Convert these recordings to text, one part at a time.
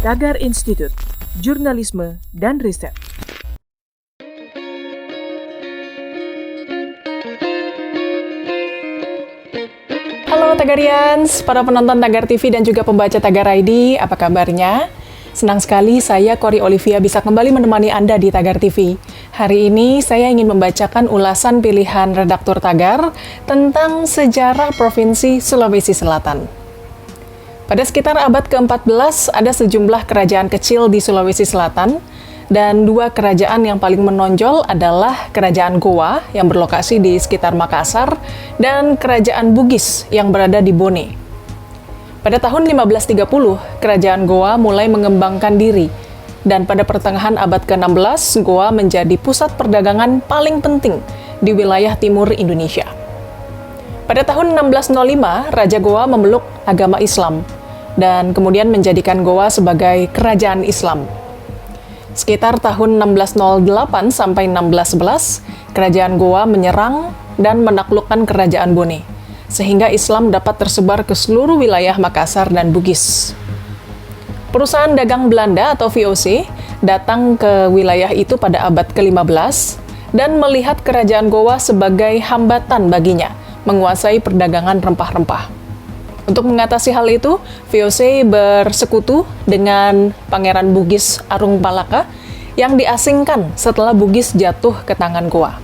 Tagar Institute, Jurnalisme dan Riset. Halo Tagarians, para penonton Tagar TV dan juga pembaca Tagar ID, apa kabarnya? Senang sekali saya Kori Olivia bisa kembali menemani Anda di Tagar TV. Hari ini saya ingin membacakan ulasan pilihan redaktur Tagar tentang sejarah Provinsi Sulawesi Selatan. Pada sekitar abad ke-14 ada sejumlah kerajaan kecil di Sulawesi Selatan, dan dua kerajaan yang paling menonjol adalah Kerajaan Goa yang berlokasi di sekitar Makassar dan Kerajaan Bugis yang berada di Bone. Pada tahun 1530, Kerajaan Goa mulai mengembangkan diri, dan pada pertengahan abad ke-16, Goa menjadi pusat perdagangan paling penting di wilayah timur Indonesia. Pada tahun 1605, Raja Goa memeluk agama Islam, dan kemudian menjadikan Goa sebagai kerajaan Islam. Sekitar tahun 1608 sampai 1611, Kerajaan Goa menyerang dan menaklukkan Kerajaan Bone, sehingga Islam dapat tersebar ke seluruh wilayah Makassar dan Bugis. Perusahaan dagang Belanda atau VOC datang ke wilayah itu pada abad ke-15 dan melihat Kerajaan Goa sebagai hambatan baginya menguasai perdagangan rempah-rempah. Untuk mengatasi hal itu, VOC bersekutu dengan Pangeran Bugis Arung Palaka yang diasingkan setelah Bugis jatuh ke tangan Goa.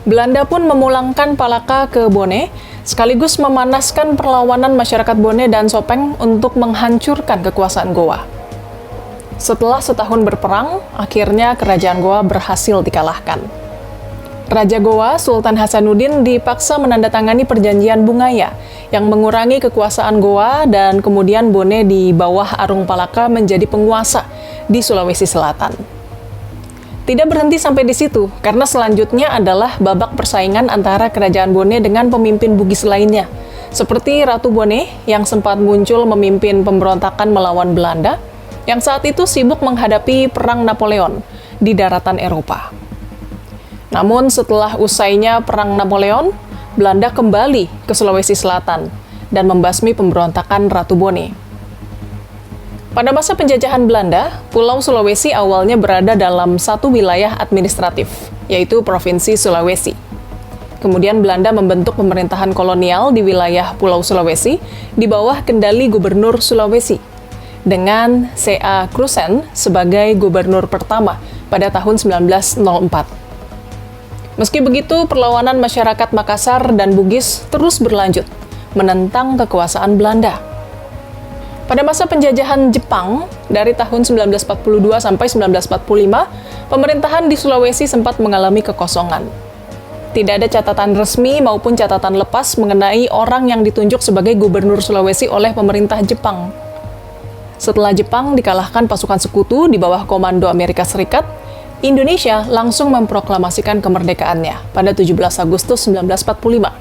Belanda pun memulangkan Palaka ke Bone, sekaligus memanaskan perlawanan masyarakat Bone dan Sopeng untuk menghancurkan kekuasaan Goa. Setelah setahun berperang, akhirnya Kerajaan Goa berhasil dikalahkan. Raja Goa, Sultan Hasanuddin, dipaksa menandatangani perjanjian Bungaya yang mengurangi kekuasaan Goa, dan kemudian Bone di bawah Arung Palaka menjadi penguasa di Sulawesi Selatan. Tidak berhenti sampai di situ, karena selanjutnya adalah babak persaingan antara Kerajaan Bone dengan pemimpin Bugis lainnya, seperti Ratu Bone yang sempat muncul memimpin pemberontakan melawan Belanda, yang saat itu sibuk menghadapi Perang Napoleon di daratan Eropa. Namun setelah usainya Perang Napoleon, Belanda kembali ke Sulawesi Selatan dan membasmi pemberontakan Ratu Bone. Pada masa penjajahan Belanda, Pulau Sulawesi awalnya berada dalam satu wilayah administratif, yaitu Provinsi Sulawesi. Kemudian Belanda membentuk pemerintahan kolonial di wilayah Pulau Sulawesi di bawah kendali Gubernur Sulawesi, dengan C.A. Krusen sebagai gubernur pertama pada tahun 1904. Meski begitu, perlawanan masyarakat Makassar dan Bugis terus berlanjut, menentang kekuasaan Belanda. Pada masa penjajahan Jepang, dari tahun 1942 sampai 1945, pemerintahan di Sulawesi sempat mengalami kekosongan. Tidak ada catatan resmi maupun catatan lepas mengenai orang yang ditunjuk sebagai gubernur Sulawesi oleh pemerintah Jepang. Setelah Jepang dikalahkan pasukan sekutu di bawah komando Amerika Serikat, Indonesia langsung memproklamasikan kemerdekaannya pada 17 Agustus 1945.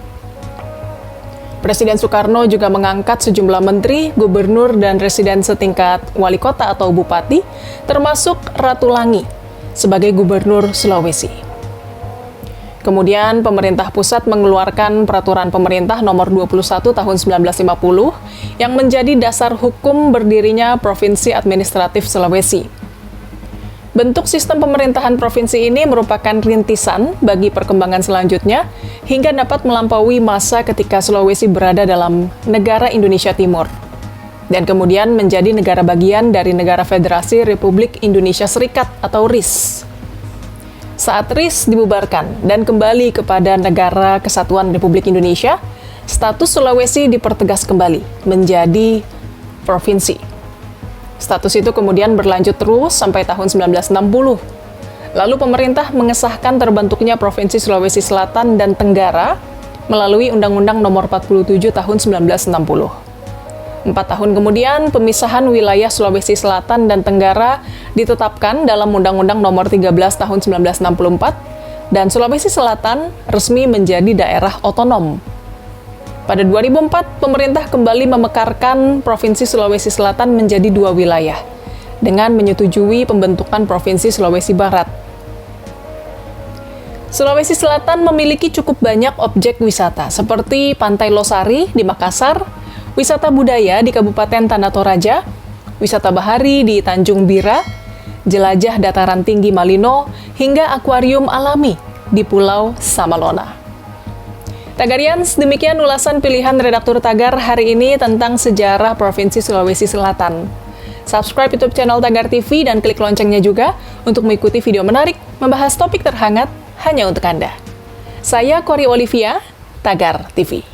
Presiden Soekarno juga mengangkat sejumlah menteri, gubernur, dan residen setingkat wali kota atau bupati, termasuk Ratu Langi, sebagai gubernur Sulawesi. Kemudian pemerintah pusat mengeluarkan peraturan pemerintah nomor 21 tahun 1950 yang menjadi dasar hukum berdirinya Provinsi Administratif Sulawesi. Bentuk sistem pemerintahan provinsi ini merupakan rintisan bagi perkembangan selanjutnya hingga dapat melampaui masa ketika Sulawesi berada dalam negara Indonesia Timur dan kemudian menjadi negara bagian dari Negara Federasi Republik Indonesia Serikat atau RIS. Saat RIS dibubarkan dan kembali kepada Negara Kesatuan Republik Indonesia, status Sulawesi dipertegas kembali menjadi provinsi. Status itu kemudian berlanjut terus sampai tahun 1960. Lalu pemerintah mengesahkan terbentuknya Provinsi Sulawesi Selatan dan Tenggara melalui Undang-Undang Nomor 47 Tahun 1960. 4 tahun kemudian, pemisahan wilayah Sulawesi Selatan dan Tenggara ditetapkan dalam Undang-Undang Nomor 13 Tahun 1964, dan Sulawesi Selatan resmi menjadi daerah otonom. Pada 2004, pemerintah kembali memekarkan Provinsi Sulawesi Selatan menjadi dua wilayah, dengan menyetujui pembentukan Provinsi Sulawesi Barat. Sulawesi Selatan memiliki cukup banyak objek wisata, seperti Pantai Losari di Makassar, wisata budaya di Kabupaten Tanah Toraja, wisata bahari di Tanjung Bira, jelajah dataran tinggi Malino, hingga akuarium alami di Pulau Samalona. Tagarians, demikian ulasan pilihan redaktur Tagar hari ini tentang sejarah Provinsi Sulawesi Selatan. Subscribe YouTube channel Tagar TV dan klik loncengnya juga untuk mengikuti video menarik membahas topik terhangat hanya untuk Anda. Saya Kori Olivia, Tagar TV.